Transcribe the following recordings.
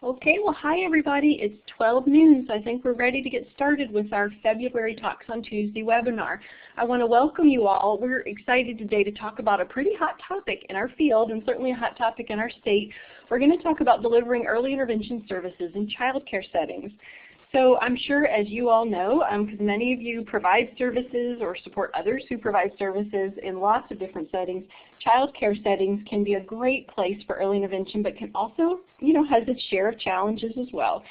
Okay, well hi everybody. It's 12 noon, so I think we're ready to get started with our February Talks on Tuesday webinar. I want to welcome you all. We're excited today to talk about a pretty hot topic in our field and certainly a hot topic in our state. We're going to talk about delivering early intervention services in child care settings. So I'm sure, as you all know, because many of you provide services or support others who provide services in lots of different settings, child care settings can be a great place for early intervention, but can also, has its share of challenges as well.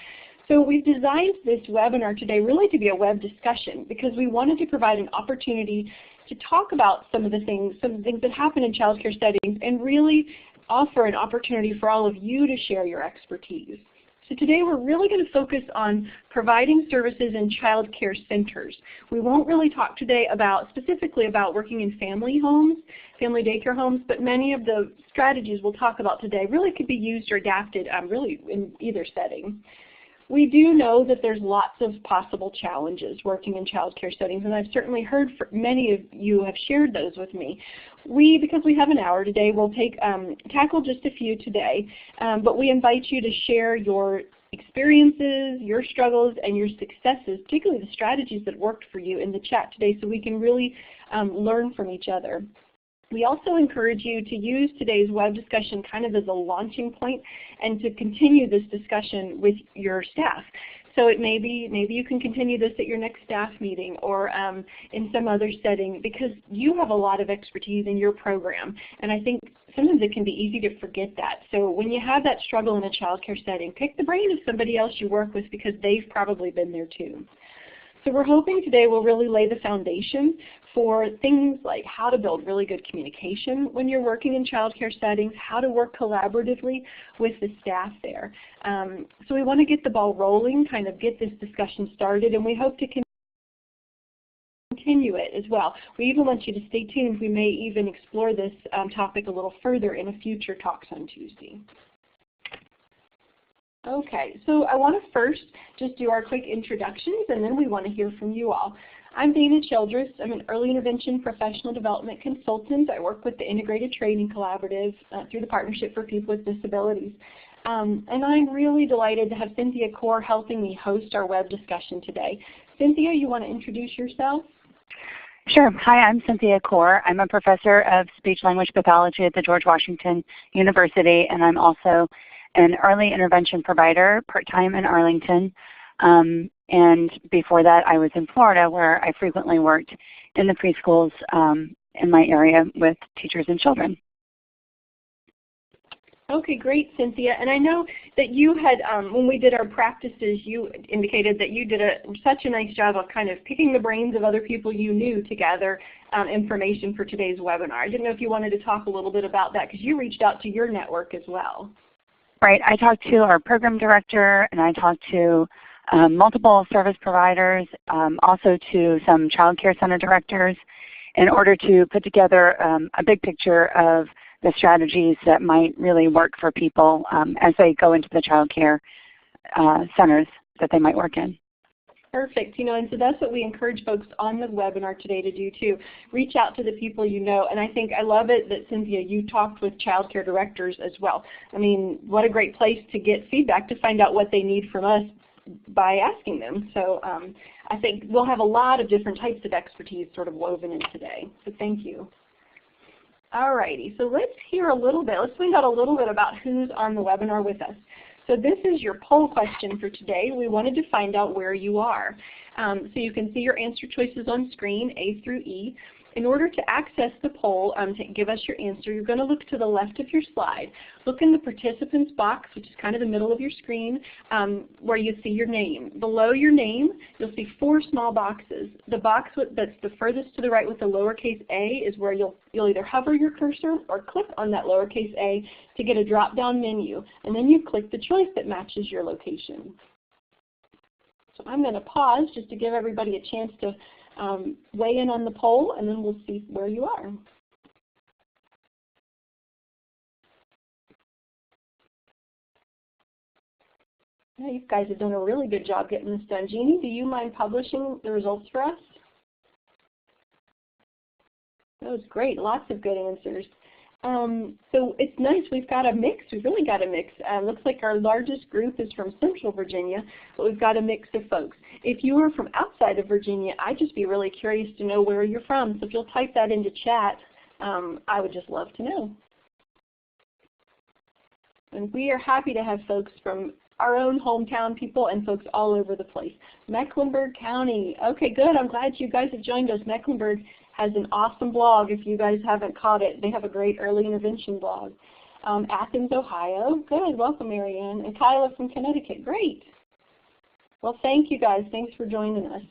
So we've designed this webinar today really to be a web discussion because we wanted to provide an opportunity to talk about some of the things that happen in child care settings and really offer an opportunity for all of you to share your expertise. So today we're really going to focus on providing services in child care centers. We won't really talk today specifically about working in family homes, family daycare homes, but many of the strategies we'll talk about today really could be used or adapted really in either setting. We do know that there's lots of possible challenges working in child care settings, and I've certainly heard many of you have shared those with me. Because we have an hour today, we'll tackle just a few today, but we invite you to share your experiences, your struggles, and your successes, particularly the strategies that worked for you in the chat today so we can really learn from each other. We also encourage you to use today's web discussion kind of as a launching point and to continue this discussion with your staff. So maybe you can continue this at your next staff meeting or in some other setting because you have a lot of expertise in your program. And I think sometimes it can be easy to forget that. So when you have that struggle in a child care setting, pick the brain of somebody else you work with because they've probably been there too. So we're hoping today will really lay the foundation for things like how to build really good communication when you're working in child care settings, how to work collaboratively with the staff there. So we want to get the ball rolling, kind of get this discussion started, and we hope to continue it as well. We even want you to stay tuned. We may even explore this topic a little further in a future Talks on Tuesday. Okay, so I want to first just do our quick introductions, and then we want to hear from you all. I'm Dana Childress. I'm an early intervention professional development consultant. I work with the Integrated Training Collaborative through the Partnership for People with Disabilities. And I'm really delighted to have Cynthia Core helping me host our web discussion today. Cynthia, you want to introduce yourself? Sure. Hi, I'm Cynthia Core. I'm a professor of speech-language pathology at the George Washington University, and I'm also an early intervention provider, part-time in Arlington. And before that, I was in Florida, where I frequently worked in the preschools in my area with teachers and children. Okay, great, Cynthia. And I know that you had, when we did our practices, you indicated that you did such a nice job of kind of picking the brains of other people you knew to gather information for today's webinar. I didn't know if you wanted to talk a little bit about that because you reached out to your network as well. Right. I talked to our program director, and I talked to multiple service providers, also to some child care center directors, in order to put together a big picture of the strategies that might really work for people as they go into the child care centers that they might work in. Perfect. And so that's what we encourage folks on the webinar today to do too. Reach out to the people you know. And I think I love it that, Cynthia, you talked with child care directors as well. I mean, what a great place to get feedback to find out what they need from us by asking them. So I think we'll have a lot of different types of expertise sort of woven in today. So thank you. All righty. So let's hear a little bit. Let's find out a little bit about who's on the webinar with us. So this is your poll question for today. We wanted to find out where you are. So you can see your answer choices on screen, A through E. In order to access the poll, to give us your answer, you're going to look to the left of your slide. Look in the participants box, which is kind of the middle of your screen, where you see your name. Below your name, you'll see 4 small boxes. The box that's the furthest to the right with the lowercase a is where you'll either hover your cursor or click on that lowercase a to get a drop-down menu. And then you click the choice that matches your location. So I'm going to pause just to give everybody a chance to weigh in on the poll, and then we'll see where you are. Yeah, you guys have done a really good job getting this done. Jeannie, do you mind publishing the results for us? That was great. Lots of good answers. So it's nice, we've got a mix, we've really got a mix. Looks like our largest group is from Central Virginia, but we've got a mix of folks. If you are from outside of Virginia, I'd just be really curious to know where you're from. So if you'll type that into chat, I would just love to know. And we are happy to have folks from our own hometown people and folks all over the place. Mecklenburg County, okay, good, I'm glad you guys have joined us. Mecklenburg has an awesome blog if you guys haven't caught it. They have a great early intervention blog. Athens, Ohio, good, welcome Marianne. And Kyla from Connecticut, great. Well, thank you guys, thanks for joining us.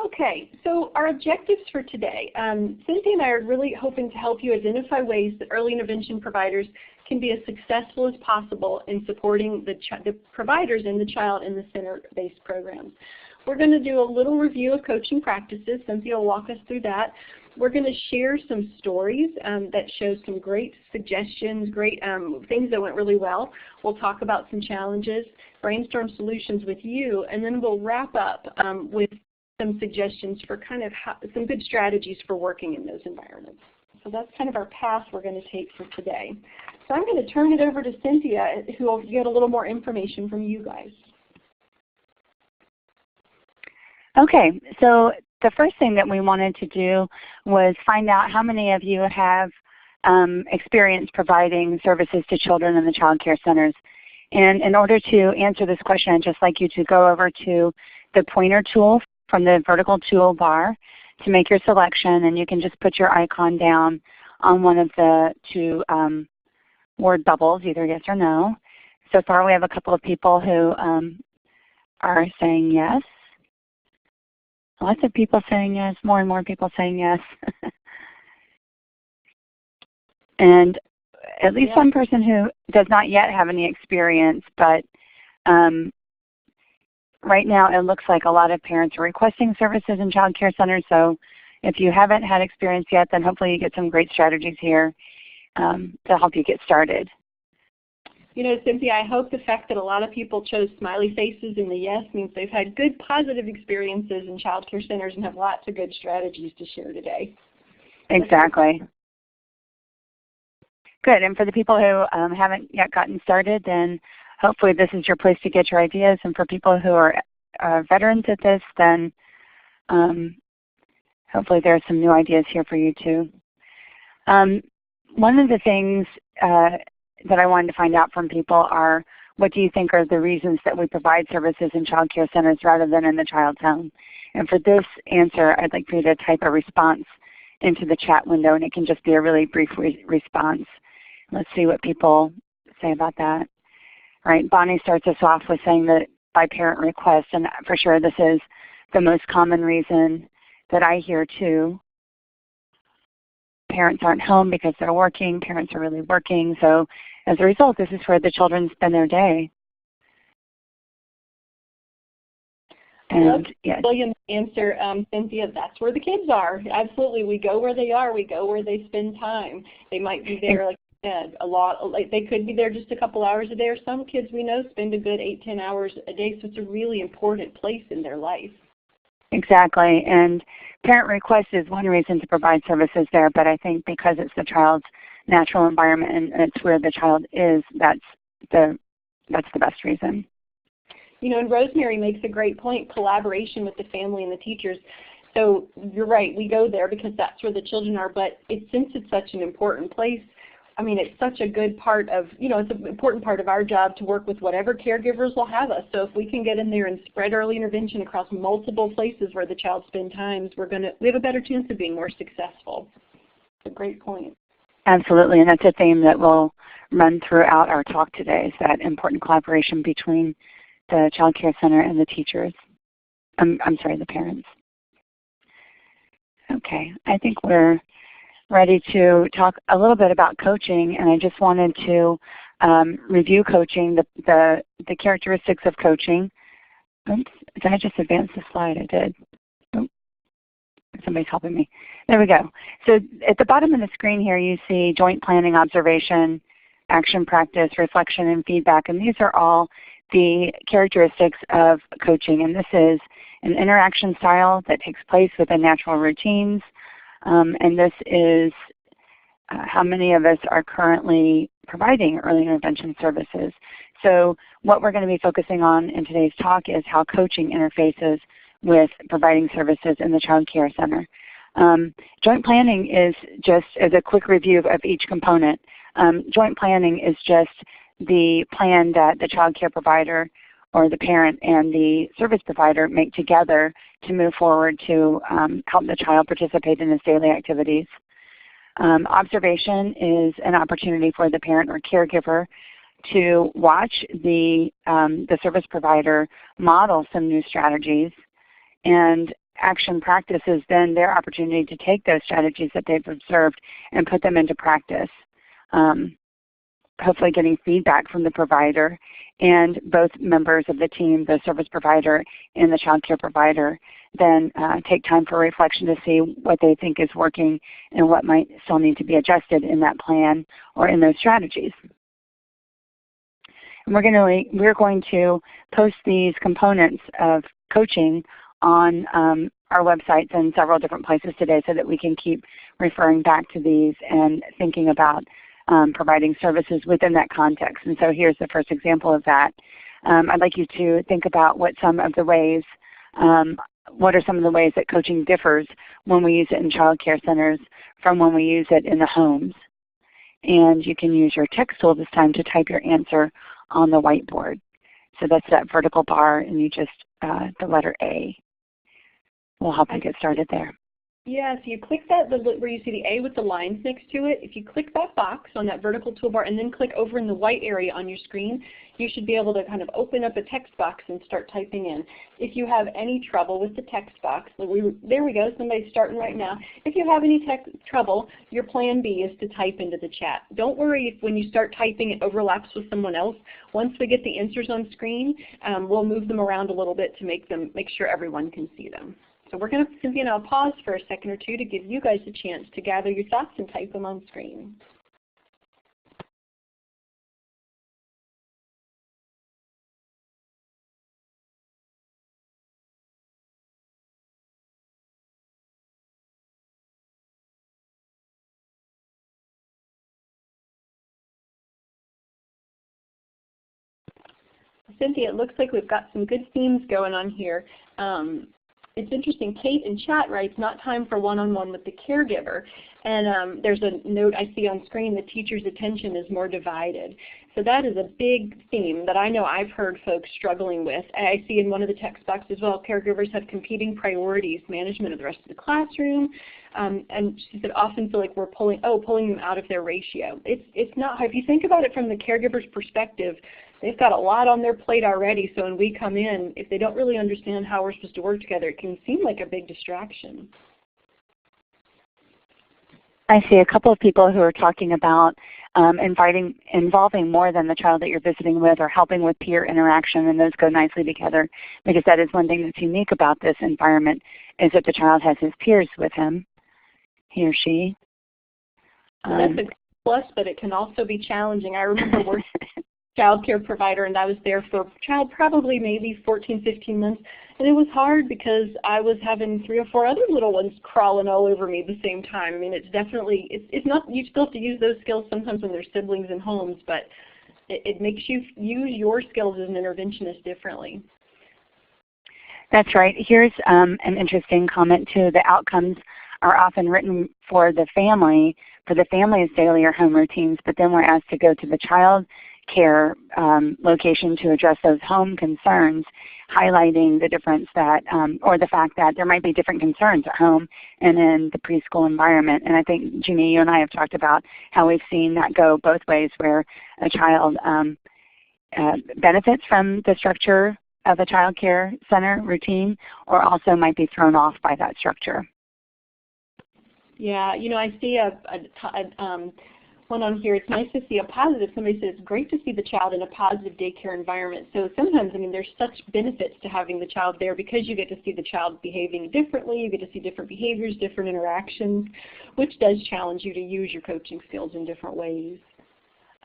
Okay, so our objectives for today. Cynthia and I are really hoping to help you identify ways that early intervention providers can be as successful as possible in supporting the providers and the child in the center-based programs. We're going to do a little review of coaching practices. Cynthia will walk us through that. We're going to share some stories that show some great suggestions, great things that went really well. We'll talk about some challenges, brainstorm solutions with you, and then we'll wrap up with some suggestions for kind of some good strategies for working in those environments. So that's kind of our path we're going to take for today. So I'm going to turn it over to Cynthia, who will get a little more information from you guys. Okay, so the first thing that we wanted to do was find out how many of you have experience providing services to children in the child care centers. And in order to answer this question, I'd just like you to go over to the pointer tool from the vertical toolbar to make your selection, and you can just put your icon down on one of the two word bubbles, either yes or no. So far we have a couple of people who are saying yes. Lots of people saying yes, more and more people saying yes. And at least one person who does not yet have any experience, but right now it looks like a lot of parents are requesting services in child care centers. So if you haven't had experience yet, then hopefully you get some great strategies here to help you get started. You know, Cynthia, I hope the fact that a lot of people chose smiley faces in the yes means they've had good positive experiences in child care centers and have lots of good strategies to share today. Exactly. Good, and for the people who haven't yet gotten started, then hopefully this is your place to get your ideas. And for people who are veterans at this, then hopefully there are some new ideas here for you too. One of the things that I wanted to find out from people are, what do you think are the reasons that we provide services in child care centers rather than in the child's home? And for this answer, I'd like for you to type a response into the chat window, and it can just be a really brief response. Let's see what people say about that. All right, Bonnie starts us off with saying that by parent request, and for sure this is the most common reason that I hear too. Parents aren't home because they're working, parents are really working, so as a result, this is where the children spend their day. And yes. William's answer, Cynthia, that's where the kids are. Absolutely, we go where they are, we go where they spend time. They might be there, like you said, a lot, like they could be there just a couple hours a day, or some kids we know spend a good 8-10 hours a day, so it's a really important place in their life. Exactly, and parent request is one reason to provide services there, but I think because it's the child's natural environment and it's where the child is, that's the best reason. You know, and Rosemary makes a great point, collaboration with the family and the teachers. So you're right, we go there because that's where the children are, but since it's such an important place, I mean, it's such a good part of, you know, it's an important part of our job to work with whatever caregivers will have us. So if we can get in there and spread early intervention across multiple places where the child spends time, we have a better chance of being more successful. It's a great point. Absolutely, and that's a theme that will run throughout our talk today, is that important collaboration between the child care center and the teachers. I'm sorry, the parents. Okay, I think we're ready to talk a little bit about coaching, and I just wanted to review coaching, the characteristics of coaching. Oops, did I just advance the slide? I did. Oops. Somebody's helping me. There we go. So at the bottom of the screen here you see joint planning, observation, action practice, reflection, and feedback, and these are all the characteristics of coaching, and this is an interaction style that takes place within natural routines. and this is how many of us are currently providing early intervention services. So what we're going to be focusing on in today's talk is how coaching interfaces with providing services in the Child Care Center. Joint planning is just as a quick review of each component. Joint planning is just the plan that the child care provider or the parent and the service provider make together to move forward to help the child participate in his daily activities. Observation is an opportunity for the parent or caregiver to watch the service provider model some new strategies, and action practice is then their opportunity to take those strategies that they've observed and put them into practice, hopefully getting feedback from the provider, and both members of the team, the service provider and the child care provider, then take time for reflection to see what they think is working and what might still need to be adjusted in that plan or in those strategies. And we're going to post these components of coaching on our websites and several different places today so that we can keep referring back to these and thinking about providing services within that context. And so here's the first example of that. I'd like you to think about what are some of the ways that coaching differs when we use it in child care centers from when we use it in the homes. And you can use your text tool this time to type your answer on the whiteboard. So that's that vertical bar, and you just, the letter A. We'll help you get started there. Yeah, so you click that, where you see the A with the lines next to it. If you click that box on that vertical toolbar and then click over in the white area on your screen, you should be able to kind of open up a text box and start typing in. If you have any trouble with the text box, there we go, somebody's starting right now. If you have any trouble, your plan B is to type into the chat. Don't worry if when you start typing it overlaps with someone else. Once we get the answers on screen, we'll move them around a little bit to make sure everyone can see them. So we're going to, Cynthia and I'll pause for a second or two to give you guys a chance to gather your thoughts and type them on screen. Cynthia, it looks like we've got some good themes going on here. It's interesting, Kate in chat writes, not time for one-on-one with the caregiver. And there's a note I see on screen, the teacher's attention is more divided. So that is a big theme that I know I've heard folks struggling with. And I see in one of the text boxes as well, caregivers have competing priorities, management of the rest of the classroom. And she said often feel like we're pulling them out of their ratio. It's not, if you think about it from the caregiver's perspective, they've got a lot on their plate already, so when we come in, if they don't really understand how we're supposed to work together, it can seem like a big distraction. I see a couple of people who are talking about involving more than the child that you're visiting with, or helping with peer interaction, and those go nicely together, because that is one thing that's unique about this environment, is that the child has his peers with him, he or she. That's a plus, but it can also be challenging. I remember working child care provider, and I was there for a child probably maybe 14, 15 months, and it was hard because I was having 3 or 4 other little ones crawling all over me at the same time. I mean, it's definitely, it's not, you still have to use those skills sometimes when there's siblings in homes, but it makes you use your skills as an interventionist differently. That's right. Here's an interesting comment too. The outcomes are often written for the family's daily or home routines, but then we're asked to go to the child care location to address those home concerns, highlighting the difference that, or the fact that there might be different concerns at home and in the preschool environment. And I think, Jeannie, you and I have talked about how we've seen that go both ways, where a child benefits from the structure of a child care center routine, or also might be thrown off by that structure. Yeah, you know, I see one on here. It's nice to see a positive. Somebody said it's great to see the child in a positive daycare environment. So sometimes, I mean, there's such benefits to having the child there, because you get to see the child behaving differently, you get to see different behaviors, different interactions, which does challenge you to use your coaching skills in different ways.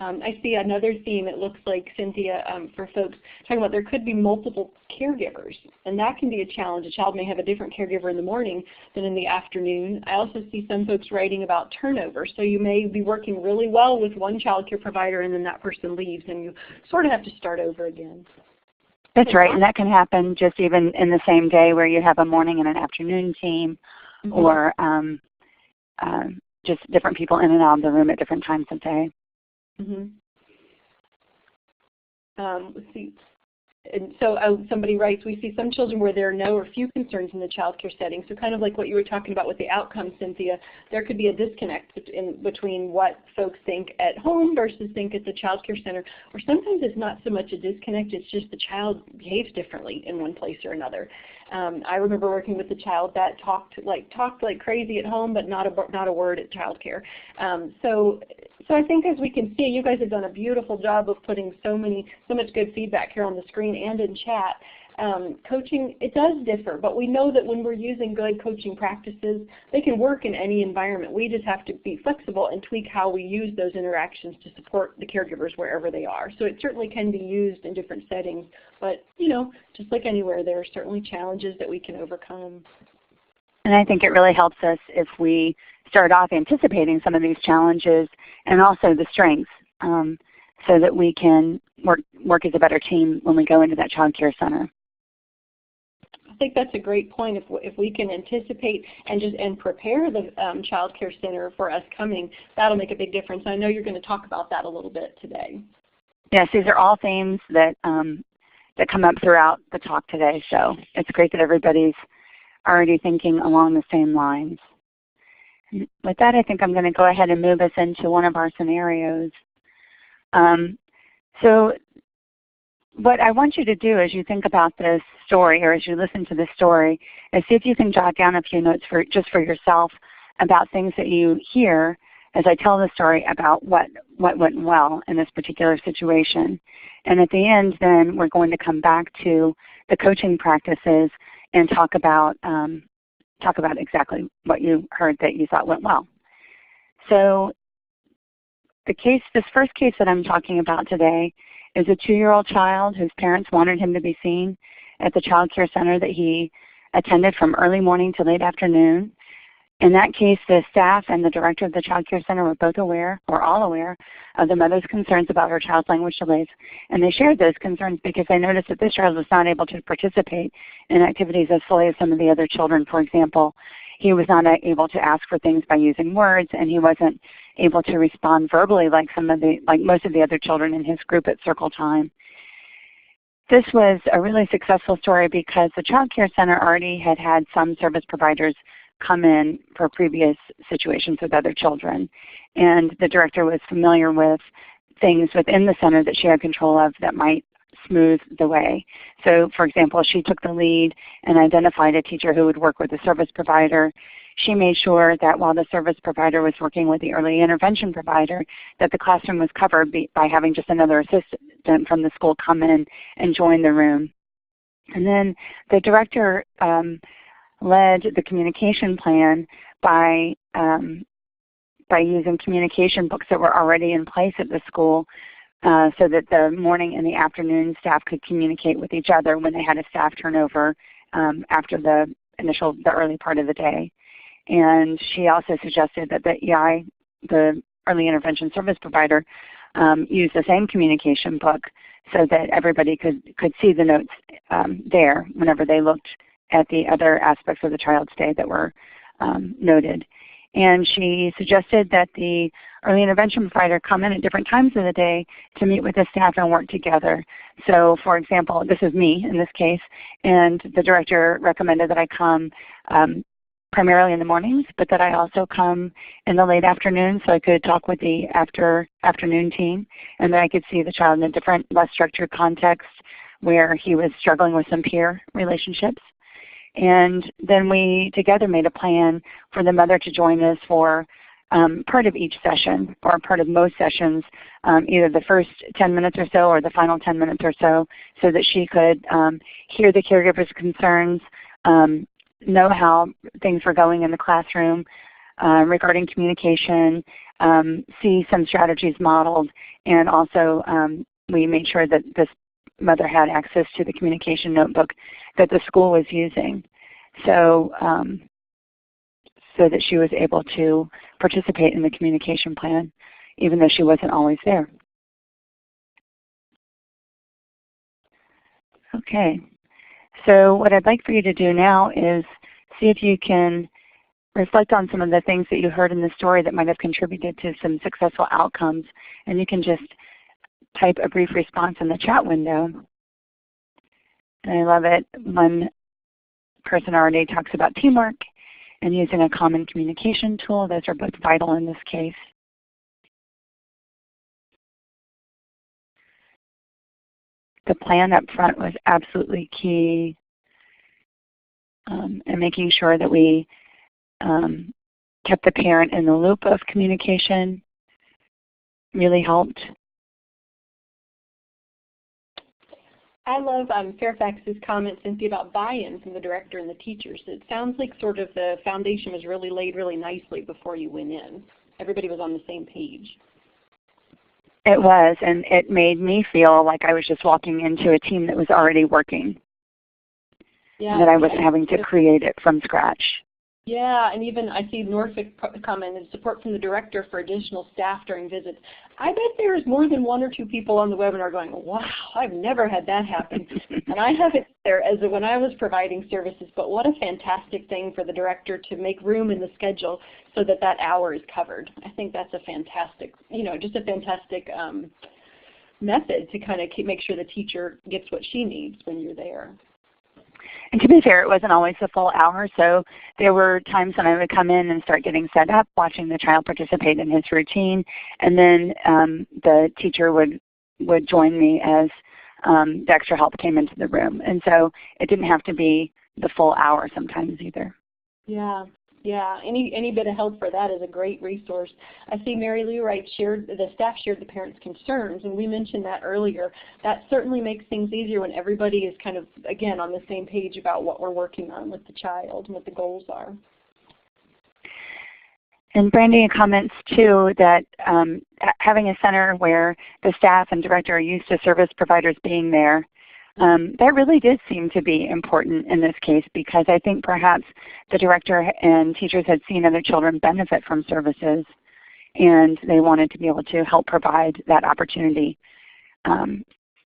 I see another theme, it looks like, Cynthia, for folks talking about there could be multiple caregivers, and that can be a challenge. A child may have a different caregiver in the morning than in the afternoon. I also see some folks writing about turnover, so you may be working really well with one child care provider and then that person leaves and you sort of have to start over again. That's right, and that can happen just even in the same day where you have a morning and an afternoon team, or just different people in and out of the room at different times of day. Let's see. And so somebody writes, we see some children where there are no or few concerns in the child care setting. So kind of like what you were talking about with the outcomes, Cynthia, there could be a disconnect between what folks think at home versus think at the child care center. Or sometimes it's not so much a disconnect, it's just the child behaves differently in one place or another. I remember working with a child that talked like crazy at home, but not a word at child care. So I think, as we can see, you guys have done a beautiful job of putting so much good feedback here on the screen and in chat. Coaching, it does differ, but we know that when we're using good coaching practices, they can work in any environment. We just have to be flexible and tweak how we use those interactions to support the caregivers wherever they are. So it certainly can be used in different settings, but just like anywhere, there are certainly challenges that we can overcome. And I think it really helps us if we start off anticipating some of these challenges and also the strengths, so that we can work as a better team when we go into that child care center. I think that's a great point. If we can anticipate and prepare the child care center for us coming, that'll make a big difference. I know you're going to talk about that a little bit today. Yes, these are all themes that that come up throughout the talk today. So it's great that everybody's already thinking along the same lines. And with that, I think I'm going to go ahead and move us into one of our scenarios. So what I want you to do as you think about this story, or as you listen to this story, is see if you can jot down a few notes just for yourself about things that you hear as I tell the story about what went well in this particular situation. And at the end, then, we're going to come back to the coaching practices and talk about exactly what you heard that you thought went well. So this first case that I'm talking about today is a 2-year-old child whose parents wanted him to be seen at the child care center that he attended from early morning to late afternoon. In that case, the staff and the director of the child care center were both aware, or all aware, of the mother's concerns about her child's language delays. And they shared those concerns because they noticed that this child was not able to participate in activities as fully as some of the other children. For example, he was not able to ask for things by using words, and he wasn't able to respond verbally like most of the other children in his group at circle time. This was a really successful story because the child care center already had some service providers come in for previous situations with other children. And the director was familiar with things within the center that she had control of that might smooth the way. So, for example, she took the lead and identified a teacher who would work with the service provider. She made sure that while the service provider was working with the early intervention provider, that the classroom was covered by having just another assistant from the school come in and join the room. And then the director led the communication plan by using communication books that were already in place at the school, so that the morning and the afternoon staff could communicate with each other when they had a staff turnover after the early part of the day. And she also suggested that the early intervention service provider, use the same communication book so that everybody could see the notes there whenever they looked at the other aspects of the child's day that were noted. And she suggested that the early intervention provider come in at different times of the day to meet with the staff and work together. So, for example, this is me in this case, and the director recommended that I come primarily in the mornings, but that I also come in the late afternoon so I could talk with the afternoon team, and that I could see the child in a different, less structured context where he was struggling with some peer relationships. And then we together made a plan for the mother to join us for part of each session, or part of most sessions, either the first 10 minutes or so or the final 10 minutes or so that she could hear the caregiver's concerns, know how things were going in the classroom, regarding communication, see some strategies modeled, and also we made sure that this mother had access to the communication notebook that the school was using, so that she was able to participate in the communication plan, even though she wasn't always there. Okay, so what I'd like for you to do now is see if you can reflect on some of the things that you heard in the story that might have contributed to some successful outcomes, and you can just type a brief response in the chat window. And I love it. One person already talks about teamwork and using a common communication tool. Those are both vital in this case. The plan up front was absolutely key, and making sure that we kept the parent in the loop of communication really helped. I love Fairfax's comment, Cynthia, about buy-in from the director and the teachers. It sounds like sort of the foundation was really laid really nicely before you went in. Everybody was on the same page. It was, and it made me feel like I was just walking into a team that was already working. Yeah, that I wasn't having to create it from scratch. Yeah, and even I see Norfolk commented support from the director for additional staff during visits. I bet there's more than 1 or 2 people on the webinar going, wow, I've never had that happen. And I have it there as when I was providing services, but what a fantastic thing for the director to make room in the schedule so that that hour is covered. I think that's a fantastic, just a fantastic method to kind of make sure the teacher gets what she needs when you're there. And to be fair, it wasn't always the full hour, so there were times when I would come in and start getting set up, watching the child participate in his routine, and then the teacher would join me as the extra help came into the room. And so it didn't have to be the full hour sometimes either. Yeah. Yeah, any bit of help for that is a great resource. I see Mary Lou Wright the staff shared the parents' concerns, and we mentioned that earlier. That certainly makes things easier when everybody is kind of, again, on the same page about what we're working on with the child and what the goals are. And Brandy comments too that having a center where the staff and director are used to service providers being there, that really did seem to be important in this case, because I think perhaps the director and teachers had seen other children benefit from services, and they wanted to be able to help provide that opportunity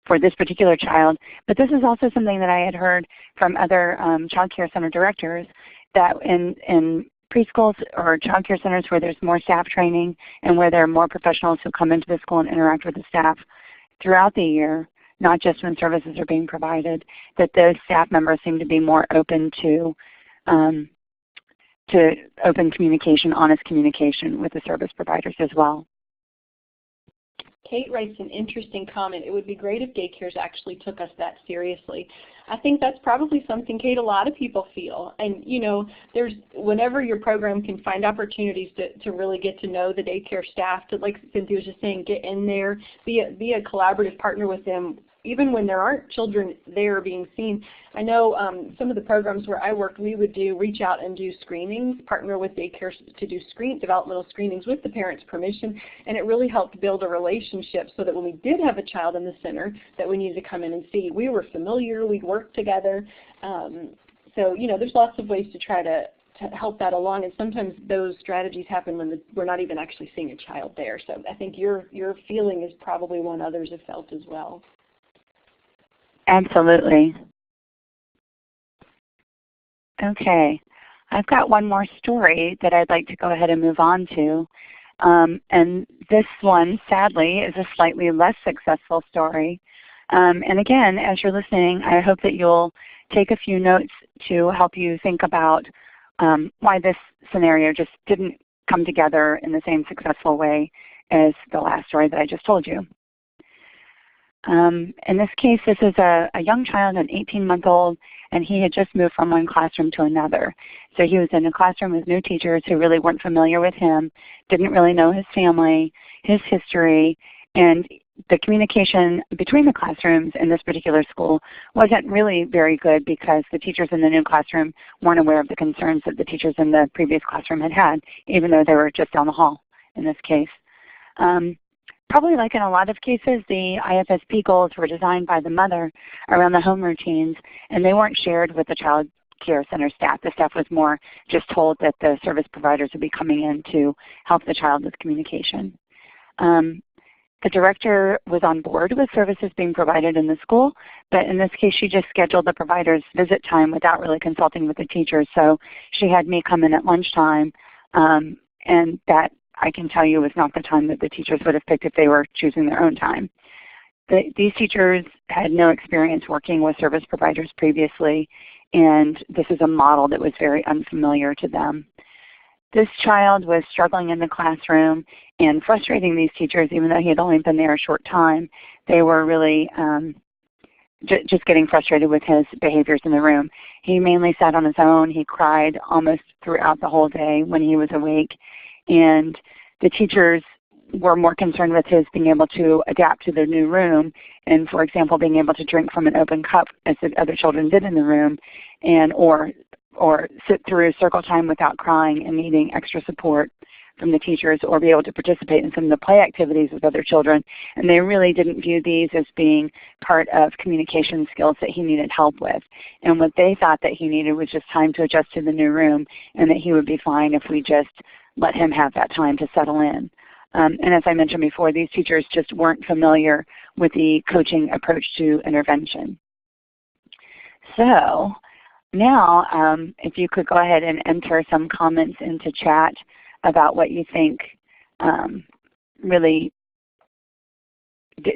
for this particular child. But this is also something that I had heard from other child care center directors, that in preschools or child care centers where there's more staff training and where there are more professionals who come into the school and interact with the staff throughout the year, not just when services are being provided, that those staff members seem to be more open to open communication, honest communication with the service providers as well. Kate writes an interesting comment. It would be great if Daycares actually took us that seriously. I think that's probably something, Kate, a lot of people feel. And there's whenever your program can find opportunities to really get to know the daycare staff, to, like Cynthia was just saying, get in there, be a collaborative partner with them, even when there aren't children there being seen. I know some of the programs where I worked, we would reach out and do screenings, partner with Daycares to do developmental screenings with the parents' permission, and it really helped build a relationship so that when we did have a child in the center that we needed to come in and see, we were familiar, we'd work together. So there's lots of ways to try to help that along, and sometimes those strategies happen when we're not even actually seeing a child there. So I think your feeling is probably one others have felt as well. Absolutely. Okay, I've got one more story that I'd like to go ahead and move on to. And this one, sadly, is a slightly less successful story. And again, as you're listening, I hope that you'll take a few notes to help you think about why this scenario just didn't come together in the same successful way as the last story that I just told you. In this case, this is a young child, an 18-month-old, and he had just moved from one classroom to another. So he was in a classroom with new teachers who really weren't familiar with him, didn't really know his family, his history, and the communication between the classrooms in this particular school wasn't really very good because the teachers in the new classroom weren't aware of the concerns that the teachers in the previous classroom had had, even though they were just down the hall in this case. Probably like in a lot of cases, the IFSP goals were designed by the mother around the home routines, and they weren't shared with the child care center staff. The staff was more just told that the service providers would be coming in to help the child with communication. The director was on board with services being provided in the school, but in this case she just scheduled the provider's visit time without really consulting with the teachers. So she had me come in at lunchtime, and that I can tell you was not the time that the teachers would have picked if they were choosing their own time. These teachers had no experience working with service providers previously, and this is a model that was very unfamiliar to them. This child was struggling in the classroom and frustrating these teachers, even though he had only been there a short time. They were really just getting frustrated with his behaviors in the room. He mainly sat on his own. He cried almost throughout the whole day when he was awake. And the teachers were more concerned with his being able to adapt to the new room and, for example, being able to drink from an open cup as the other children did in the room, and or sit through circle time without crying and needing extra support from the teachers, or be able to participate in some of the play activities with other children. And they really didn't view these as being part of communication skills that he needed help with. And what they thought that he needed was just time to adjust to the new room, and that he would be fine if we just let him have that time to settle in. And as I mentioned before, these teachers just weren't familiar with the coaching approach to intervention. So now, if you could go ahead and enter some comments into chat about what you think really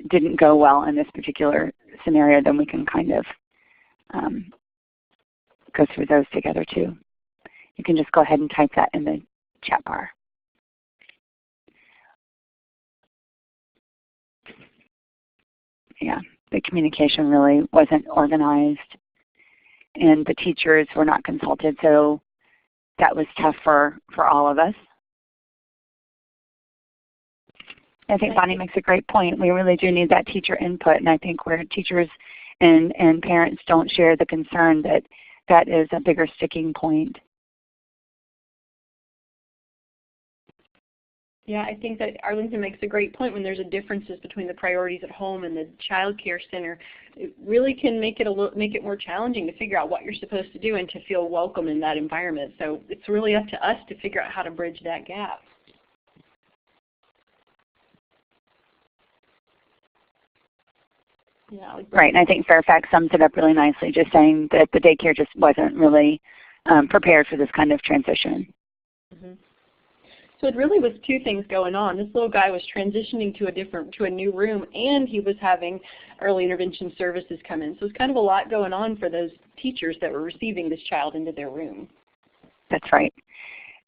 didn't go well in this particular scenario, then we can kind of go through those together too. You can just go ahead and type that in the chat bar. Yeah, the communication really wasn't organized, and the teachers were not consulted, so that was tough for all of us. I think Bonnie makes a great point. We really do need that teacher input, and I think where teachers and parents don't share the concern, that is a bigger sticking point. Yeah, I think that Arlington makes a great point. When there's a differences between the priorities at home and the child care center, it really can make it more challenging to figure out what you're supposed to do and to feel welcome in that environment. So it's really up to us to figure out how to bridge that gap. Yeah, right, and I think Fairfax sums it up really nicely, just saying that the daycare just wasn't really prepared for this kind of transition. Mm-hmm. So it really was two things going on. This little guy was transitioning to a new room, and he was having early intervention services come in. So it's kind of a lot going on for those teachers that were receiving this child into their room. That's right.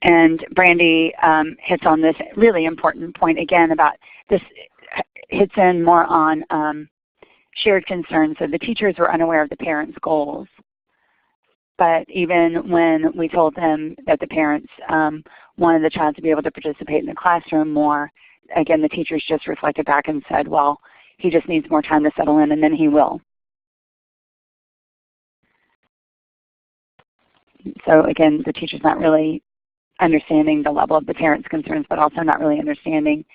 And Brandy hits on this really important point again about this, hits in more on shared concerns. So the teachers were unaware of the parents' goals. But even when we told them that the parents wanted the child to be able to participate in the classroom more, again, the teachers just reflected back and said, well, he just needs more time to settle in, and then he will. So again, the teacher's not really understanding the level of the parents' concerns, but also not really understanding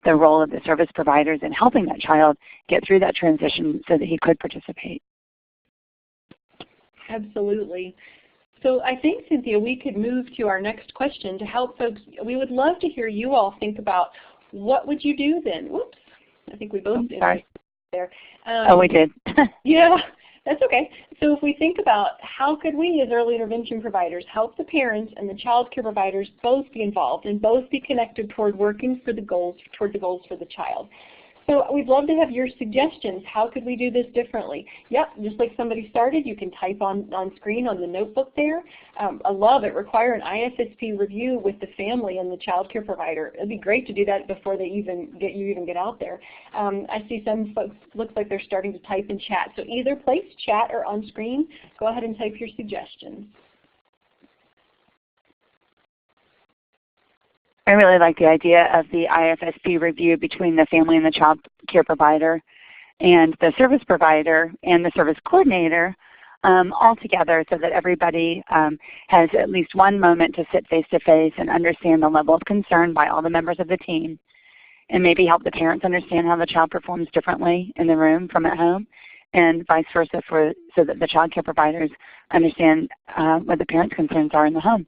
the role of the service providers in helping that child get through that transition so that he could participate. Absolutely. So I think, Cynthia, we could move to our next question to help folks. We would love to hear you all think about what would you do then. Whoops. I think we both did there. Oh, we did. Yeah, that's okay. So if we think about how could we as early intervention providers help the parents and the child care providers both be involved and both be connected toward working for the goals, toward the goals for the child. So we'd love to have your suggestions. How could we do this differently? Yep, just like somebody started, you can type on screen on the notebook there. I love it. Require an IFSP review with the family and the child care provider. It'd be great to do that before they even get out there. I see some folks, looks like they're starting to type in chat. So either place chat or on screen, go ahead and type your suggestions. I really like the idea of the IFSP review between the family and the child care provider and the service provider and the service coordinator all together, so that everybody has at least one moment to sit face-to-face and understand the level of concern by all the members of the team, and maybe help the parents understand how the child performs differently in the room from at home, and vice versa, so that the child care providers understand what the parents' concerns are in the home.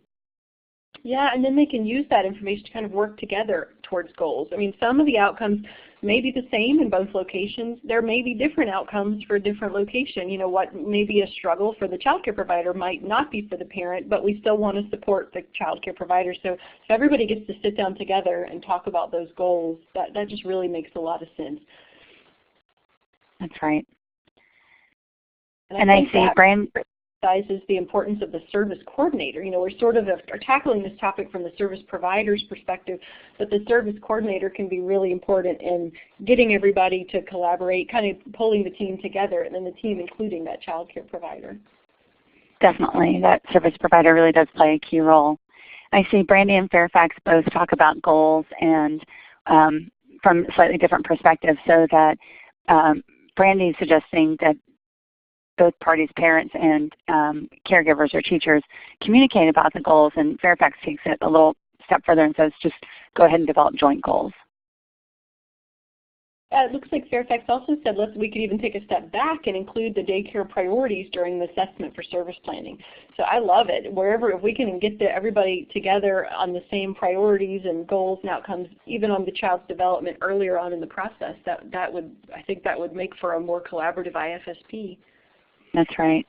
Yeah, and then they can use that information to kind of work together towards goals. I mean, some of the outcomes may be the same in both locations. There may be different outcomes for a different location. You know, what may be a struggle for the child care provider might not be for the parent, but we still want to support the child care provider. So if everybody gets to sit down together and talk about those goals, that just really makes a lot of sense. That's right. And I see emphasizes the importance of the service coordinator. You know, we're sort of are tackling this topic from the service provider's perspective, but the service coordinator can be really important in getting everybody to collaborate, kind of pulling the team together, and then the team including that child care provider. Definitely, that service provider really does play a key role. I see Brandy and Fairfax both talk about goals and from slightly different perspectives, so that Brandy is suggesting that both parties, parents and caregivers or teachers, communicate about the goals, and Fairfax takes it a little step further and says just go ahead and develop joint goals. It looks like Fairfax also said we could even take a step back and include the daycare priorities during the assessment for service planning. So I love it. If we can get everybody together on the same priorities and goals and outcomes, even on the child's development earlier on in the process, I think that would make for a more collaborative IFSP. That's right.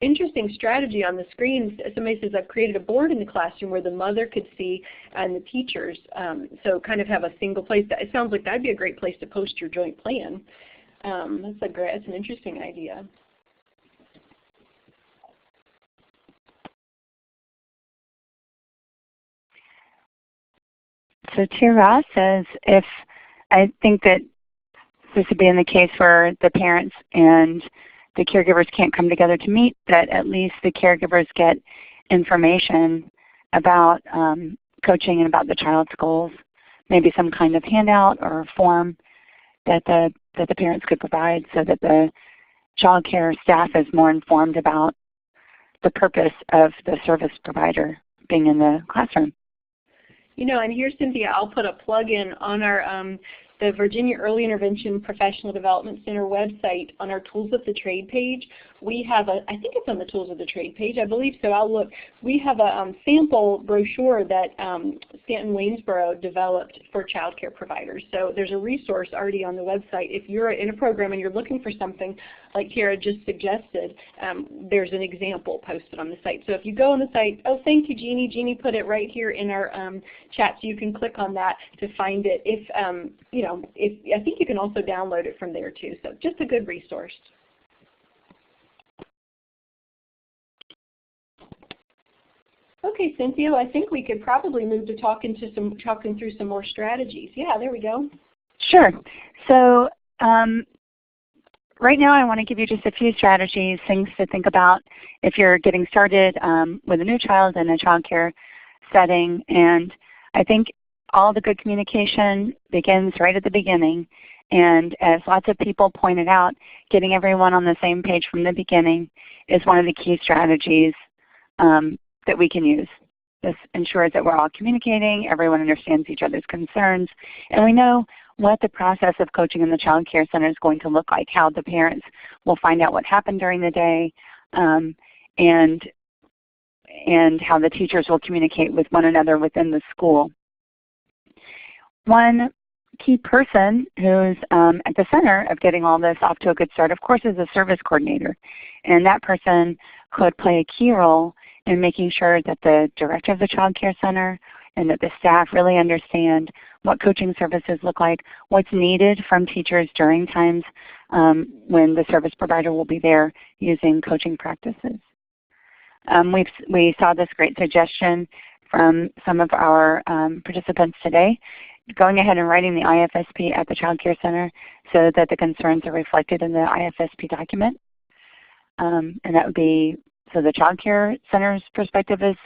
Interesting strategy on the screen. Somebody says, I've created a board in the classroom where the mother could see and the teachers, so kind of have a single place. It sounds like that'd be a great place to post your joint plan. That's an interesting idea. So Tira says, if I think that this would be in the case where the parents and the caregivers can't come together to meet, that at least the caregivers get information about coaching and about the child's goals, maybe some kind of handout or form that the parents could provide, so that the child care staff is more informed about the purpose of the service provider being in the classroom. You know, and here, Cynthia, I'll put a plug-in on our the Virginia Early Intervention Professional Development Center website. On our Tools of the Trade page, we have I think it's on the Tools of the Trade page, I believe so, I'll look. We have a sample brochure that Stanton Waynesboro developed for child care providers. So there's a resource already on the website. If you're in a program and you're looking for something like Kara just suggested, there's an example posted on the site. So if you go on the site, oh, thank you, Jeannie. Jeannie put it right here in our chat, so you can click on that to find it. If I think you can also download it from there too. So just a good resource. Okay, Cynthia, I think we could probably move to talking through some more strategies. Yeah, there we go. Sure. So right now I want to give you just a few strategies, things to think about if you're getting started with a new child in a child care setting. And I think all the good communication begins right at the beginning. And as lots of people pointed out, getting everyone on the same page from the beginning is one of the key strategies that we can use. This ensures that we're all communicating, everyone understands each other's concerns, and we know what the process of coaching in the child care center is going to look like, how the parents will find out what happened during the day, and how the teachers will communicate with one another within the school. One key person who's at the center of getting all this off to a good start, of course, is a service coordinator. And that person could play a key role in making sure that the director of the child care center and that the staff really understand what coaching services look like, what's needed from teachers during times when the service provider will be there using coaching practices. We saw this great suggestion from some of our participants today, going ahead and writing the IFSP at the child care center so that the concerns are reflected in the IFSP document. And that would be, so the child care center's perspective is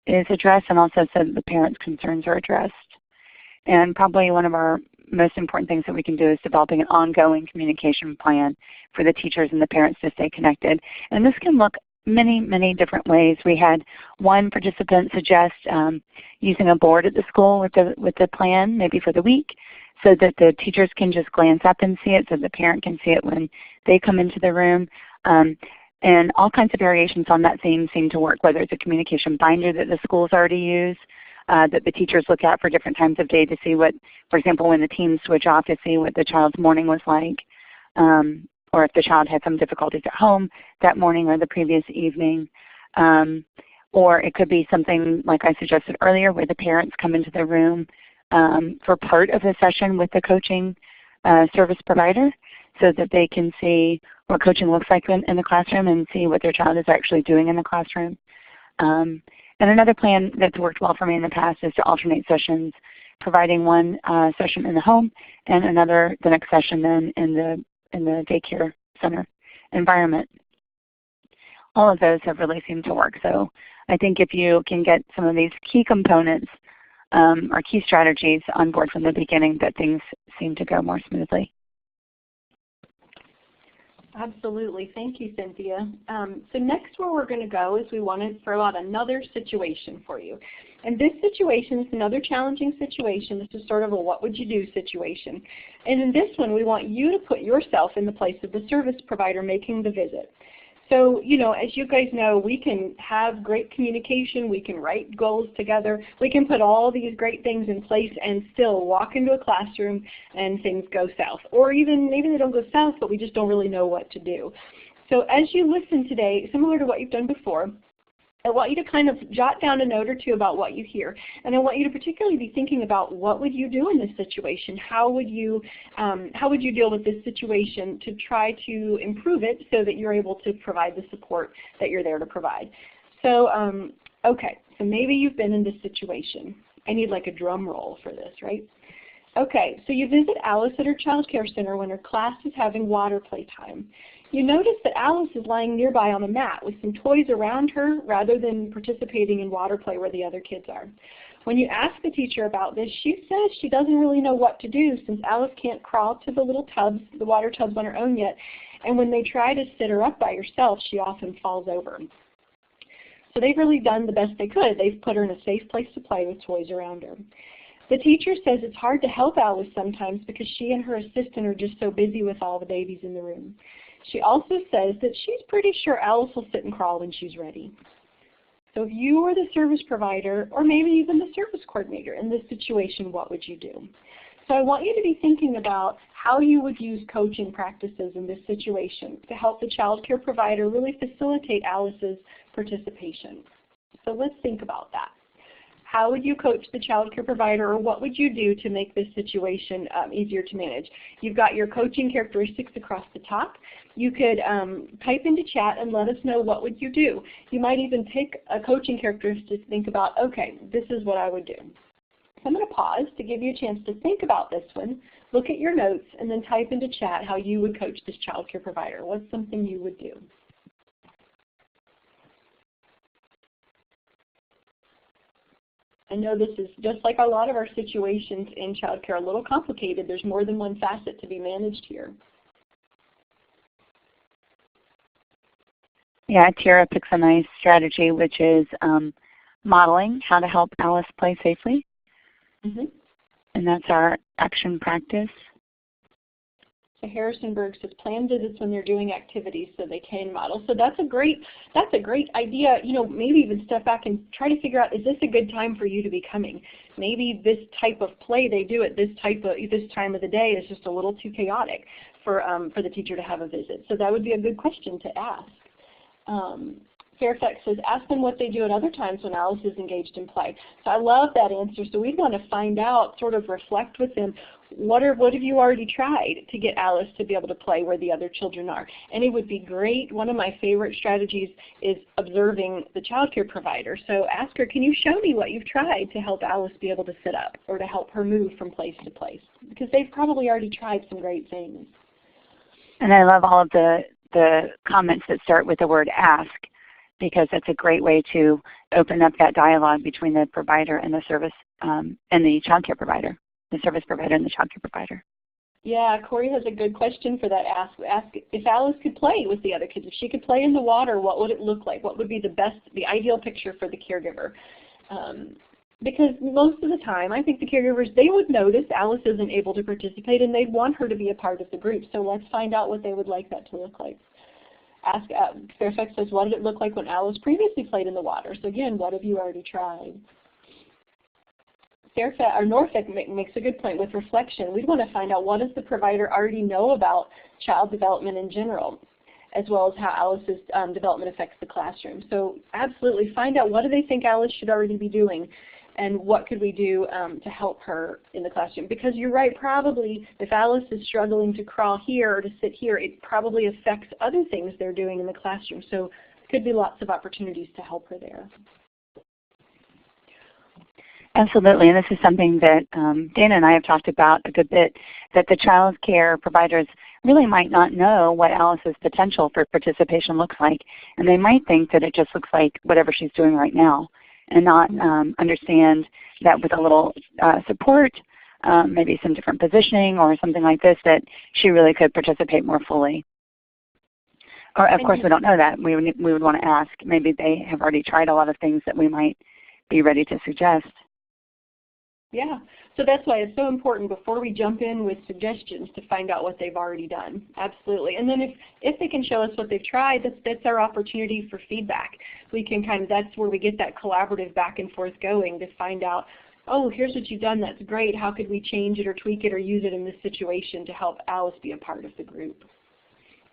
is addressed, and also so that the parents' concerns are addressed. And probably one of our most important things that we can do is developing an ongoing communication plan for the teachers and the parents to stay connected. And this can look many, many different ways. We had one participant suggest using a board at the school with the plan, maybe for the week, so that the teachers can just glance up and see it, so the parent can see it when they come into the room. And all kinds of variations on that theme seem to work, whether it's a communication binder that the schools already use, that the teachers look at for different times of day to see what, for example, when the teams switch off, to see what the child's morning was like, or if the child had some difficulties at home that morning or the previous evening. Or it could be something like I suggested earlier, where the parents come into the room for part of the session with the coaching service provider, so that they can see what coaching looks like in the classroom and see what their child is actually doing in the classroom. And another plan that's worked well for me in the past is to alternate sessions, providing one session in the home and another, the next session then in the daycare center environment. All of those have really seemed to work. So I think if you can get some of these key components or key strategies on board from the beginning, that things seem to go more smoothly. Absolutely. Thank you, Cynthia. So next where we're going to go is we want to throw out another situation for you. And this situation is another challenging situation. This is sort of a what would you do situation. And in this one, we want you to put yourself in the place of the service provider making the visit. So, you know, as you guys know, we can have great communication, we can write goals together, we can put all these great things in place and still walk into a classroom and things go south. Or even maybe they don't go south, but we just don't really know what to do. So as you listen today, similar to what you've done before, I want you to kind of jot down a note or two about what you hear. And I want you to particularly be thinking about what would you do in this situation? How would you deal with this situation to try to improve it so that you're able to provide the support that you're there to provide? So, okay, so maybe you've been in this situation. I need like a drum roll for this, right? Okay, so you visit Alice at her child care center when her class is having water play time. You notice that Alice is lying nearby on the mat with some toys around her rather than participating in water play where the other kids are. When you ask the teacher about this, she says she doesn't really know what to do since Alice can't crawl to the little tubs, the water tubs on her own yet, and when they try to sit her up by herself, she often falls over. So they've really done the best they could. They've put her in a safe place to play with toys around her. The teacher says it's hard to help Alice sometimes because she and her assistant are just so busy with all the babies in the room. She also says that she's pretty sure Alice will sit and crawl when she's ready. So if you were the service provider, or maybe even the service coordinator in this situation, what would you do? So I want you to be thinking about how you would use coaching practices in this situation to help the child care provider really facilitate Alice's participation. So let's think about that. How would you coach the child care provider, or what would you do to make this situation easier to manage? You've got your coaching characteristics across the top. You could type into chat and let us know what would you do. You might even pick a coaching characteristic to think about, okay, this is what I would do. So I'm going to pause to give you a chance to think about this one, look at your notes, and then type into chat how you would coach this child care provider. What's something you would do? I know this is just like a lot of our situations in childcare, a little complicated. There's more than one facet to be managed here. Yeah, Tara picks a nice strategy, which is modeling how to help Alice play safely. Mm-hmm. And that's our action practice. So Harrisonburg says plan visits when they're doing activities so they can model. So that's a great idea. You know, maybe even step back and try to figure out, is this a good time for you to be coming? Maybe this type of play they do at this time of the day is just a little too chaotic for the teacher to have a visit. So that would be a good question to ask. Fairfax says, ask them what they do at other times when Alice is engaged in play. So I love that answer. So we'd want to find out, sort of reflect with them, what have you already tried to get Alice to be able to play where the other children are? And it would be great. One of my favorite strategies is observing the child care provider. So ask her, can you show me what you've tried to help Alice be able to sit up or to help her move from place to place? Because they've probably already tried some great things. And I love all of the comments that start with the word ask. because it's a great way to open up that dialogue between the provider and the service and the child care provider, the service provider and the child care provider. Yeah, Corey has a good question for that. Ask if Alice could play with the other kids. If she could play in the water, what would it look like? What would be the ideal picture for the caregiver? Because most of the time, I think the caregivers, they would notice Alice isn't able to participate and they'd want her to be a part of the group. So let's find out what they would like that to look like. Ask, Fairfax says, what did it look like when Alice previously played in the water? So again, what have you already tried? Norfolk makes a good point with reflection. We'd want to find out what does the provider already know about child development in general, as well as how Alice's development affects the classroom. So absolutely find out what do they think Alice should already be doing and what could we do to help her in the classroom. Because you're right, probably if Alice is struggling to crawl here or to sit here, it probably affects other things they're doing in the classroom. So there could be lots of opportunities to help her there. Absolutely, and this is something that Dana and I have talked about a good bit, that the child care providers really might not know what Alice's potential for participation looks like, and they might think that it just looks like whatever she's doing right now, and not understand that with a little support, maybe some different positioning or something like this, that she really could participate more fully. Or of course we don't know that. We would want to ask. Maybe they have already tried a lot of things that we might be ready to suggest. Yeah, so that's why it's so important before we jump in with suggestions to find out what they've already done. Absolutely. And then if they can show us what they've tried, that's our opportunity for feedback. We can that's where we get that collaborative back and forth going to find out, oh, here's what you've done, that's great. How could we change it or tweak it or use it in this situation to help Alice be a part of the group?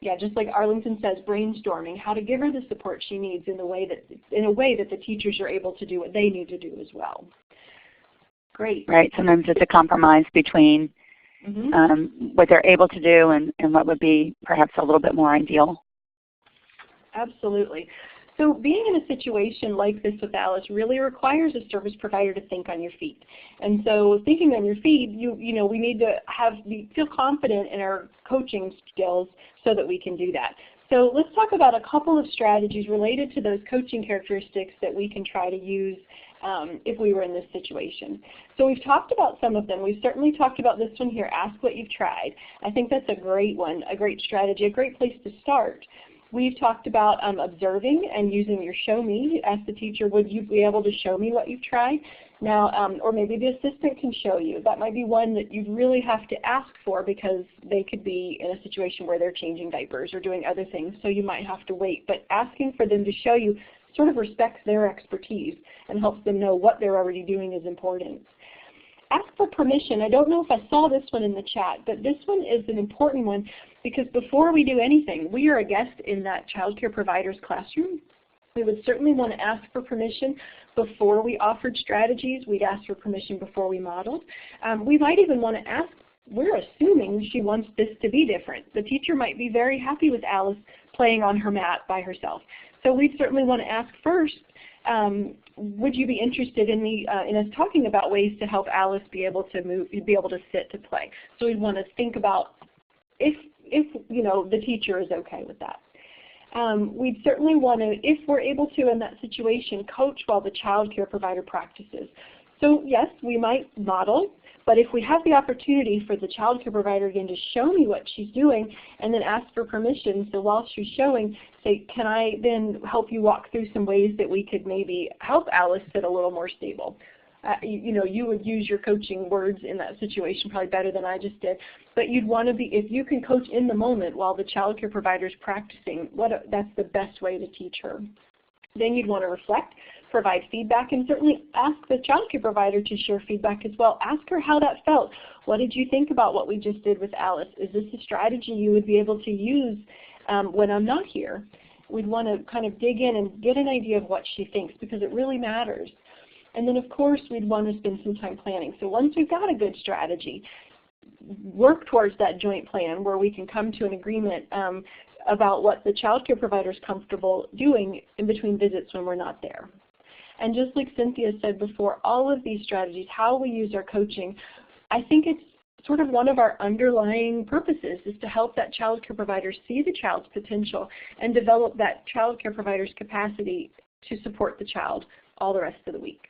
Yeah, just like Arlington says, brainstorming, how to give her the support she needs in a way that the teachers are able to do what they need to do as well. Great. Right. Sometimes it's a compromise between what they're able to do and what would be perhaps a little bit more ideal. Absolutely. So being in a situation like this with Alice really requires a service provider to think on your feet. And so thinking on your feet, we need to feel confident in our coaching skills so that we can do that. So let's talk about a couple of strategies related to those coaching characteristics that we can try to use if we were in this situation. So we've talked about some of them. We've certainly talked about this one here, ask what you've tried. I think that's a great one, a great strategy, a great place to start. We've talked about observing and using your show me. Ask the teacher, would you be able to show me what you've tried? Now, or maybe the assistant can show you. That might be one that you'd really have to ask for because they could be in a situation where they're changing diapers or doing other things, so you might have to wait. But asking for them to show you sort of respects their expertise and helps them know what they're already doing is important. Ask for permission. I don't know if I saw this one in the chat, but this one is an important one because before we do anything, we are a guest in that child care provider's classroom. We would certainly want to ask for permission before we offered strategies. We'd ask for permission before we modeled. We might even want to ask, we're assuming she wants this to be different. The teacher might be very happy with Alice playing on her mat by herself. So we'd certainly want to ask first, would you be interested in us talking about ways to help Alice be able to sit to play? So we'd want to think about if the teacher is okay with that. We'd certainly want to, if we're able to in that situation, coach while the child care provider practices. So yes, we might model, but if we have the opportunity for the child care provider again to show me what she's doing and then ask for permission, so while she's showing, say, can I then help you walk through some ways that we could maybe help Alice sit a little more stable? You would use your coaching words in that situation probably better than I just did. But you'd want to be, if you can coach in the moment while the child care provider is practicing, that's the best way to teach her. Then you'd want to reflect, provide feedback, and certainly ask the child care provider to share feedback as well. Ask her how that felt. What did you think about what we just did with Alice? Is this a strategy you would be able to use when I'm not here? We'd want to kind of dig in and get an idea of what she thinks because it really matters. And then, of course, we'd want to spend some time planning. So once we've got a good strategy, work towards that joint plan where we can come to an agreement about what the child care provider is comfortable doing in between visits when we're not there. And just like Cynthia said before, all of these strategies, how we use our coaching, I think it's sort of one of our underlying purposes is to help that child care provider see the child's potential and develop that child care provider's capacity to support the child all the rest of the week.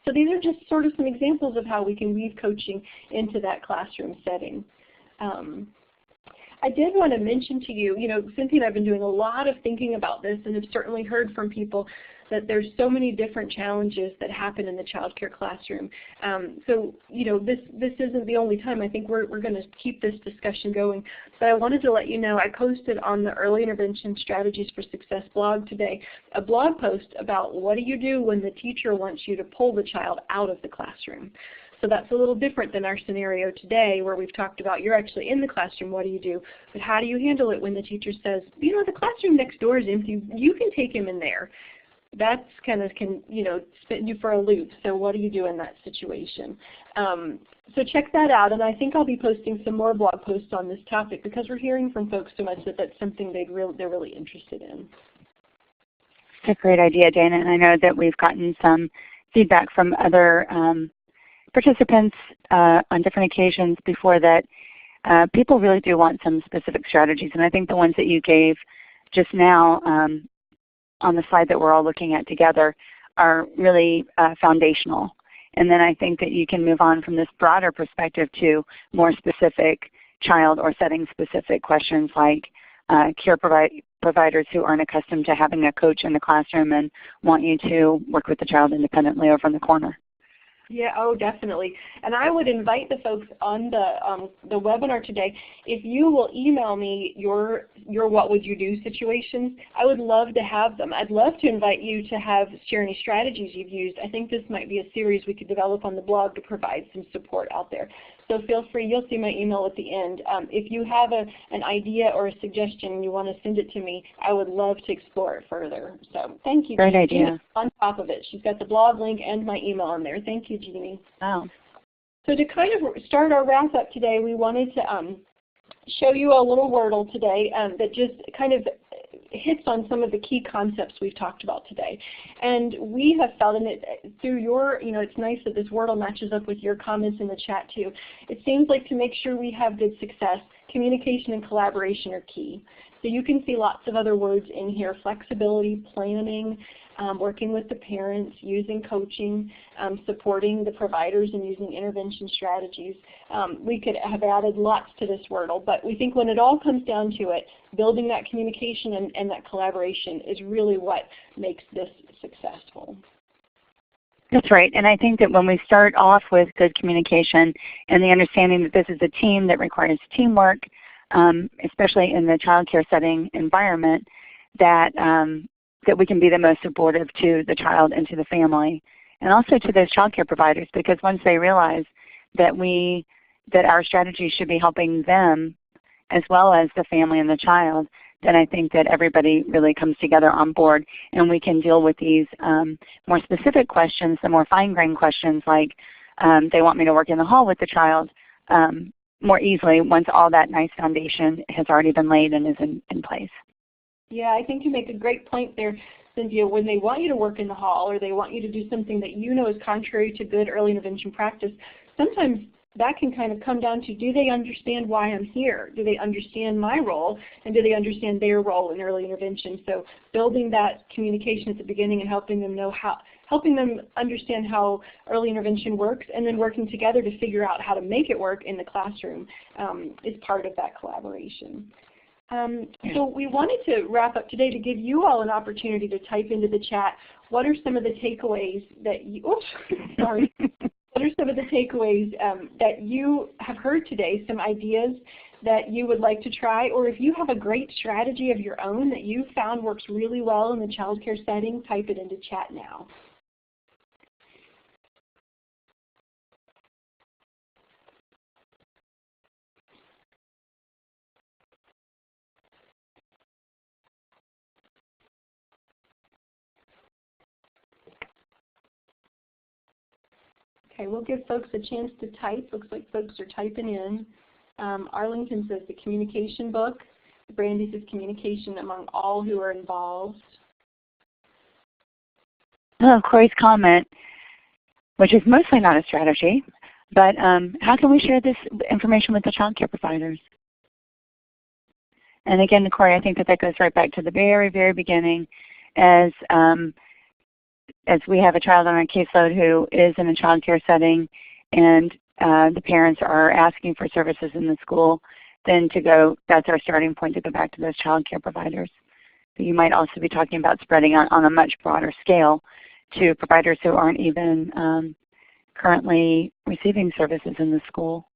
So these are just sort of some examples of how we can weave coaching into that classroom setting. I did want to mention to you, Cynthia and I have been doing a lot of thinking about this and have certainly heard from people that there's so many different challenges that happen in the child care classroom. So, this isn't the only time. I think we're going to keep this discussion going. But I wanted to let you know I posted on the Early Intervention Strategies for Success blog today a blog post about what do you do when the teacher wants you to pull the child out of the classroom. So that's a little different than our scenario today where we've talked about you're actually in the classroom, what do you do? But how do you handle it when the teacher says, the classroom next door is empty, you can take him in there. That's kind of can spin you for a loop. So what do you do in that situation? So check that out, and I think I'll be posting some more blog posts on this topic because we're hearing from folks so much that that's something they're really interested in. That's a great idea, Dana, and I know that we've gotten some feedback from other participants on different occasions before that people really do want some specific strategies, and I think the ones that you gave just now on the slide that we're all looking at together are really foundational. And then I think that you can move on from this broader perspective to more specific child or setting specific questions like care providers who aren't accustomed to having a coach in the classroom and want you to work with the child independently over in the corner. Yeah, oh, definitely. And I would invite the folks on the webinar today, if you will email me your what would you do situations, I would love to have them. I'd love to invite you to share any strategies you've used. I think this might be a series we could develop on the blog to provide some support out there. So feel free, you'll see my email at the end. If you have an idea or a suggestion and you want to send it to me, I would love to explore it further. So thank you. Great idea. Jeannie's on top of it. She's got the blog link and my email on there. Thank you, Jeannie. Wow. So to kind of start our wrap up today, we wanted to show you a little Wordle today that just kind of hits on some of the key concepts we've talked about today. And we have felt, and through your, it's nice that this Wordle matches up with your comments in the chat too. It seems like to make sure we have good success, communication and collaboration are key. So you can see lots of other words in here: flexibility, planning, working with the parents, using coaching, supporting the providers and using intervention strategies. We could have added lots to this Wordle, but we think when it all comes down to it, building that communication and that collaboration is really what makes this successful. That's right, and I think that when we start off with good communication and the understanding that this is a team that requires teamwork, especially in the child care setting environment, that we can be the most supportive to the child and to the family, and also to those child care providers, because once they realize that our strategy should be helping them as well as the family and the child, then I think that everybody really comes together on board, and we can deal with these more specific questions, the more fine-grained questions like they want me to work in the hall with the child more easily once all that nice foundation has already been laid and is in place. Yeah, I think you make a great point there, Cynthia. When they want you to work in the hall or they want you to do something that you know is contrary to good early intervention practice, sometimes that can kind of come down to, do they understand why I'm here? Do they understand my role? And do they understand their role in early intervention? So building that communication at the beginning and helping them understand how early intervention works, and then working together to figure out how to make it work in the classroom is part of that collaboration. So we wanted to wrap up today to give you all an opportunity to type into the chat, what are some of the takeaways that you, what are some of the takeaways that you have heard today, some ideas that you would like to try, or if you have a great strategy of your own that you found works really well in the child care setting, type it into chat now. Okay, we'll give folks a chance to type. Looks like folks are typing in. Arlington says the communication book. Brandy says communication among all who are involved. Corey's comment, which is mostly not a strategy, But how can we share this information with the child care providers? And again, Corey, I think that goes right back to the very, very beginning as we have a child on our caseload who is in a child care setting and the parents are asking for services in the school, then that's our starting point to go back to those child care providers. But you might also be talking about spreading on a much broader scale to providers who aren't even currently receiving services in the school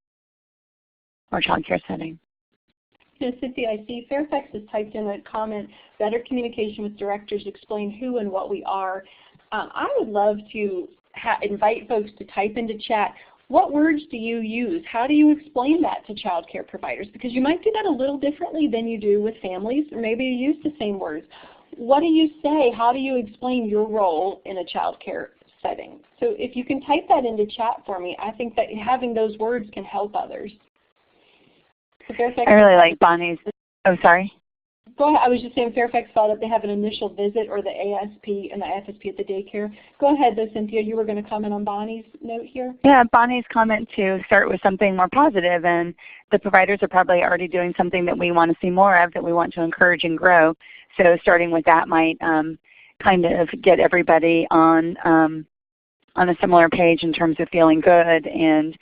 or child care setting. Cynthia, I see Fairfax has typed in a comment, better communication with directors, explain who and what we are. I would love to invite folks to type into chat, what words do you use? How do you explain that to child care providers? Because you might do that a little differently than you do with families, or maybe you use the same words. What do you say? How do you explain your role in a child care setting? So if you can type that into chat for me, I think that having those words can help others. I really like Bonnie's. Oh, sorry. Go ahead. I was just saying Fairfax saw that they have an initial visit, or the ASP and the FSP at the daycare. Go ahead, though, Cynthia. You were going to comment on Bonnie's note here? Yeah, Bonnie's comment to start with something more positive, and the providers are probably already doing something that we want to see more of, that we want to encourage and grow. So starting with that might kind of get everybody on a similar page in terms of feeling good and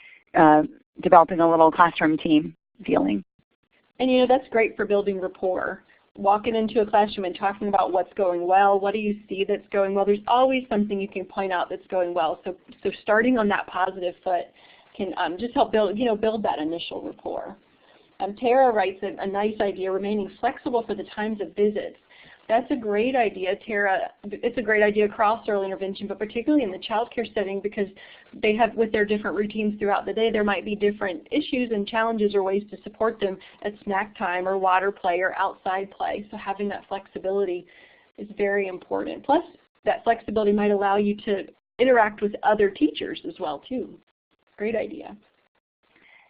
developing a little classroom team feeling. And you know, that's great for building rapport. Walking into a classroom and talking about what's going well, what do you see that's going well? There's always something you can point out that's going well. So starting on that positive foot can just help build that initial rapport. Tara writes a nice idea, remaining flexible for the times of visits. That's a great idea, Tara. It's a great idea across early intervention, but particularly in the child care setting, because they have, with their different routines throughout the day, there might be different issues and challenges or ways to support them at snack time or water play or outside play. So having that flexibility is very important. Plus, that flexibility might allow you to interact with other teachers as well, too. Great idea.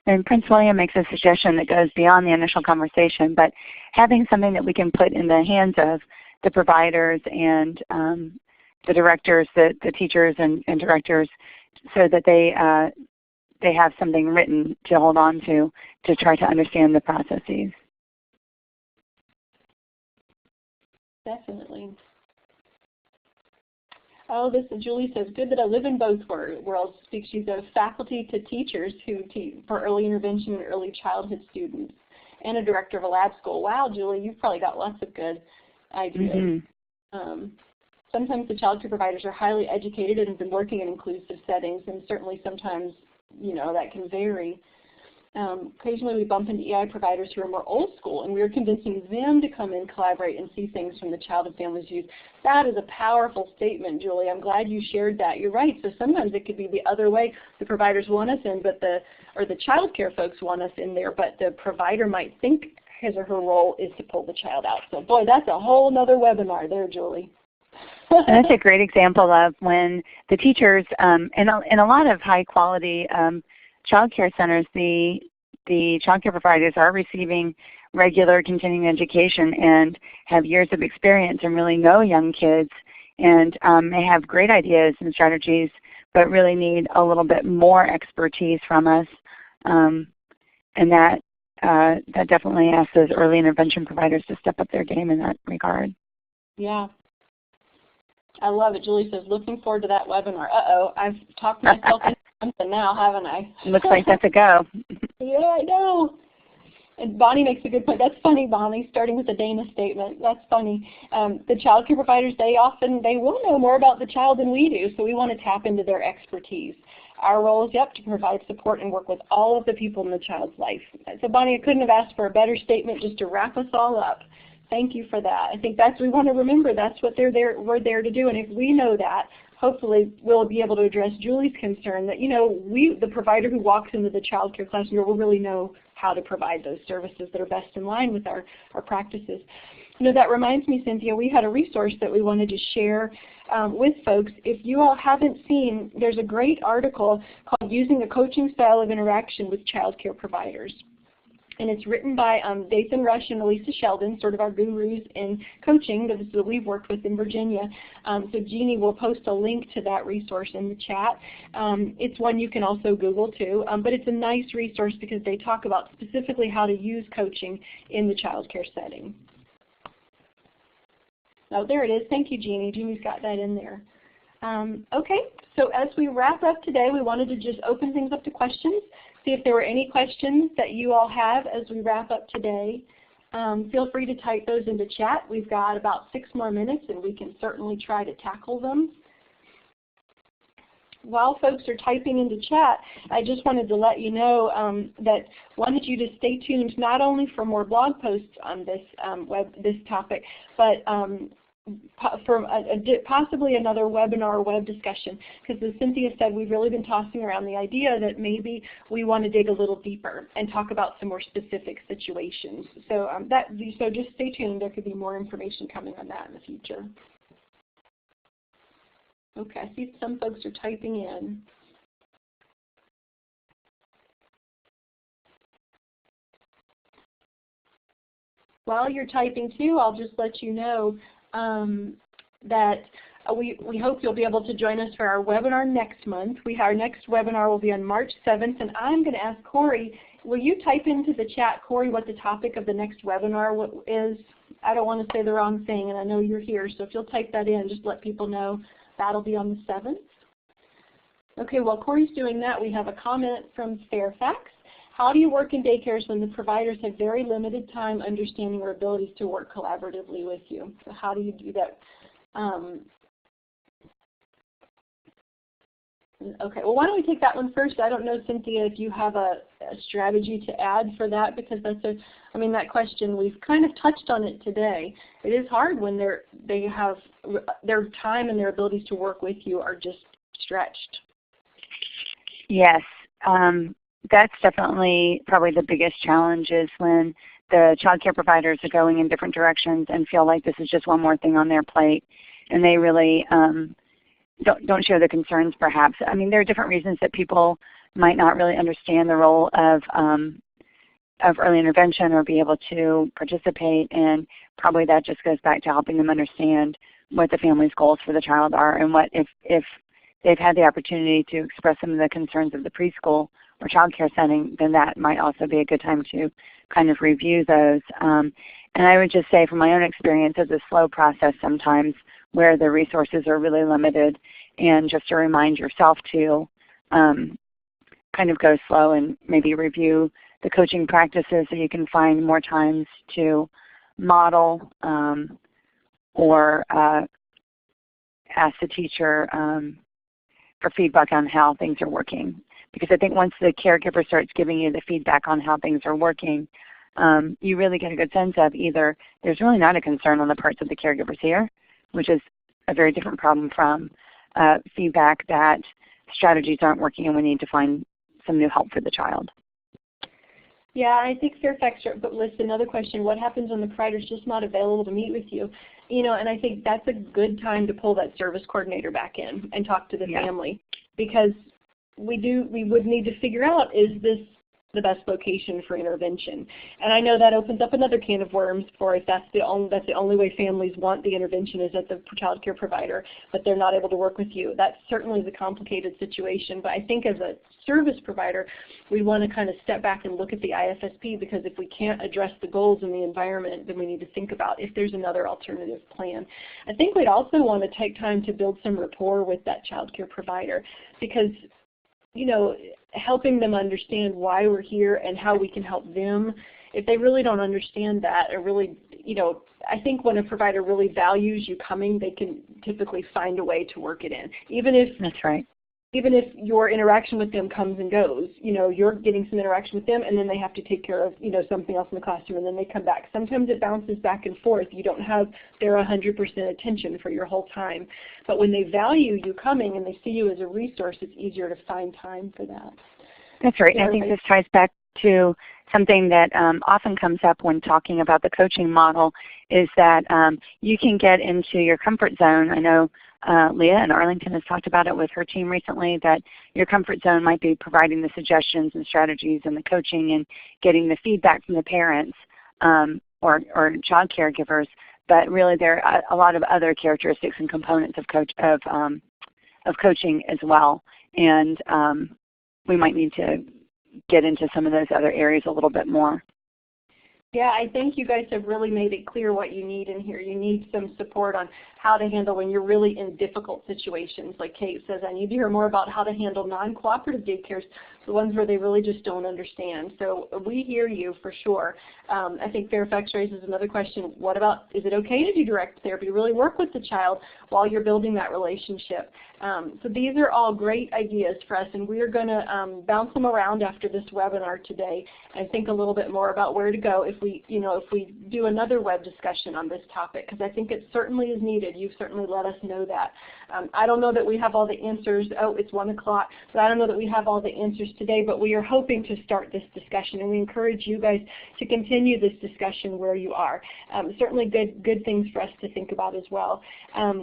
And Prince William makes a suggestion that goes beyond the initial conversation, but having something that we can put in the hands of the providers and the directors, the teachers and directors, so that they have something written to hold on to try to understand the processes. Definitely. Oh, Julie says, good that I live in both worlds. She's a faculty to teachers who teach for early intervention and early childhood students, and a director of a lab school. Wow, Julie, you've probably got lots of good ideas. Sometimes the child care providers are highly educated and have been working in inclusive settings, and certainly sometimes, that can vary. Occasionally we bump into EI providers who are more old school, and we're convincing them to come in, collaborate, and see things from the child and family's views. That is a powerful statement, Julie. I'm glad you shared that. You're right. So sometimes it could be the other way. The providers want us in, or the child care folks want us in there, but the provider might think his or her role is to pull the child out. So boy, that's a whole other webinar there, Julie. And that's a great example of when the teachers, in a lot of high quality child care centers, the child care providers are receiving regular continuing education and have years of experience and really know young kids, and may have great ideas and strategies, but really need a little bit more expertise from us. And that definitely asks those early intervention providers to step up their game in that regard. Yeah. I love it. Julie says, looking forward to that webinar. Uh-oh, I've talked myself into something now, haven't I? Looks like that's a go. Yeah, I know. And Bonnie makes a good point. That's funny, Bonnie, starting with the Dana statement. That's funny. The child care providers, they will know more about the child than we do, so we want to tap into their expertise. Our role is, to provide support and work with all of the people in the child's life. So Bonnie, I couldn't have asked for a better statement just to wrap us all up. Thank you for that. I think we want to remember that's what we're there to do, and if we know that, hopefully we'll be able to address Julie's concern that, the provider who walks into the child care classroom will really know how to provide those services that are best in line with our practices. That reminds me, Cynthia, we had a resource that we wanted to share with folks. If you all haven't seen, there's a great article called Using a Coaching Style of Interaction with Child Care Providers. And it's written by Dathan Rush and Elisa Sheldon, sort of our gurus in coaching that we've worked with in Virginia. So Jeannie will post a link to that resource in the chat. It's one you can also Google too, but it's a nice resource because they talk about specifically how to use coaching in the child care setting. Oh, there it is. Thank you, Jeannie. Jeannie's got that in there. Okay, so as we wrap up today, we wanted to just open things up to questions. See if there were any questions that you all have as we wrap up today. Feel free to type those into chat. We've got about 6 more minutes and we can certainly try to tackle them. While folks are typing into chat, I just wanted to let you know that wanted you to stay tuned not only for more blog posts on this topic, but for possibly another webinar or web discussion, because as Cynthia said, we've really been tossing around the idea that maybe we want to dig a little deeper and talk about some more specific situations. So so just stay tuned. There could be more information coming on that in the future. Okay, I see some folks are typing in. While you're typing too, I'll just let you know that we hope you'll be able to join us for our webinar next month. Our next webinar will be on March 7th, and I'm going to ask Corey, will you type into the chat, Corey, what the topic of the next webinar is? I don't want to say the wrong thing, and I know you're here, so if you'll type that in, just let people know that'll be on the 7th. Okay, while Corey's doing that, we have a comment from Fairfax. How do you work in daycares when the providers have very limited time, understanding, or abilities to work collaboratively with you? So how do you do that? Okay, well, why don't we take that one first? I don't know, Cynthia, if you have a strategy to add for that, because that's that question, we've kind of touched on it today. It is hard when they have their time and their abilities to work with you are just stretched. Yes. That's definitely probably the biggest challenge, is when the child care providers are going in different directions and feel like this is just one more thing on their plate, and they really don't share the concerns perhaps. There are different reasons that people might not really understand the role of early intervention or be able to participate, and probably that just goes back to helping them understand what the family's goals for the child are, and what if they've had the opportunity to express some of the concerns of the preschool or child care setting, then that might also be a good time to kind of review those. And I would just say from my own experience, it's a slow process sometimes where the resources are really limited, and just to remind yourself to kind of go slow and maybe review the coaching practices so you can find more times to model or ask the teacher for feedback on how things are working. Because I think once the caregiver starts giving you the feedback on how things are working, you really get a good sense of either there's really not a concern on the parts of the caregivers here, which is a very different problem from feedback that strategies aren't working and we need to find some new help for the child. Yeah, I think Fairfax, but listen, another question, what happens when the provider's just not available to meet with you? And I think that's a good time to pull that service coordinator back in and talk to the family, because we would need to figure out, is this the best location for intervention? And I know that opens up another can of worms for if that's the only way families want the intervention is at the child care provider, but they're not able to work with you. That certainly is a complicated situation, but I think as a service provider, we want to kind of step back and look at the IFSP, because if we can't address the goals in the environment, then we need to think about if there's another alternative plan. I think we'd also want to take time to build some rapport with that child care provider, because helping them understand why we're here and how we can help them. If they really don't understand that, or really, I think when a provider really values you coming, they can typically find a way to work it in. Even if that's right. Even if your interaction with them comes and goes, you're getting some interaction with them, and then they have to take care of, something else in the classroom, and then they come back. Sometimes it bounces back and forth. You don't have their 100% attention for your whole time. But when they value you coming and they see you as a resource, it's easier to find time for that. That's right. And I think this ties back to something that often comes up when talking about the coaching model is that you can get into your comfort zone. I know Leah in Arlington has talked about it with her team recently, that your comfort zone might be providing the suggestions and strategies and the coaching and getting the feedback from the parents or child caregivers, but really there are a lot of other characteristics and components of coaching as well. And we might need to get into some of those other areas a little bit more. Yeah, I think you guys have really made it clear what you need in here. You need some support on how to handle when you're really in difficult situations. Like Kate says, I need to hear more about how to handle non-cooperative daycares, the ones where they really just don't understand. So we hear you for sure. I think Fairfax raises another question. What about, is it okay to do direct therapy, really work with the child while you're building that relationship? So these are all great ideas for us, and we're going to bounce them around after this webinar today and think a little bit more about where to go if we do another web discussion on this topic, because I think it certainly is needed. You've certainly let us know that. I don't know that we have all the answers. Oh, it's 1 o'clock, but I don't know that we have all the answers today, but we are hoping to start this discussion, and we encourage you guys to continue this discussion where you are. Certainly good things for us to think about as well.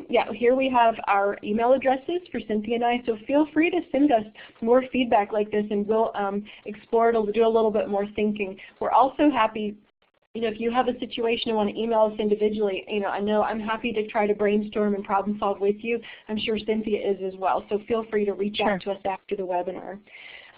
Yeah, here we have our email addresses for Cynthia and I, so feel free to send us more feedback like this, and we'll explore it, do a little bit more thinking. We're also happy, if you have a situation and want to email us individually, I know I'm happy to try to brainstorm and problem solve with you. I'm sure Cynthia is as well, so feel free to reach out to us after the webinar.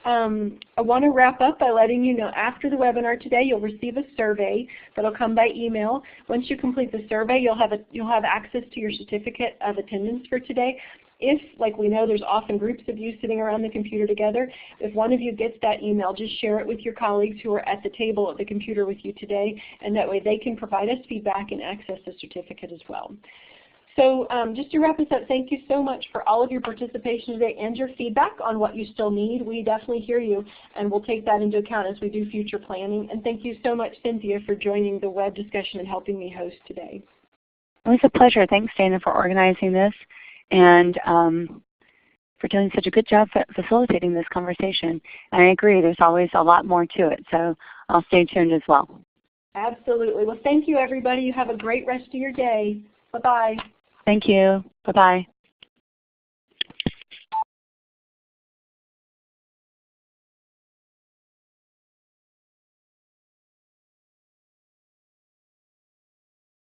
I want to wrap up by letting you know after the webinar today you'll receive a survey that'll come by email. Once you complete the survey, you'll have access to your certificate of attendance for today. If, like we know, there's often groups of you sitting around the computer together, if one of you gets that email, just share it with your colleagues who are at the table at the computer with you today, and that way they can provide us feedback and access the certificate as well. So just to wrap this up, thank you so much for all of your participation today and your feedback on what you still need. We definitely hear you, and we'll take that into account as we do future planning. And thank you so much, Cynthia, for joining the web discussion and helping me host today. It was a pleasure. Thanks, Dana, for organizing this and for doing such a good job facilitating this conversation. And I agree, there's always a lot more to it, so I'll stay tuned as well. Absolutely. Well, thank you, everybody. You have a great rest of your day. Bye-bye. Thank you. Bye-bye.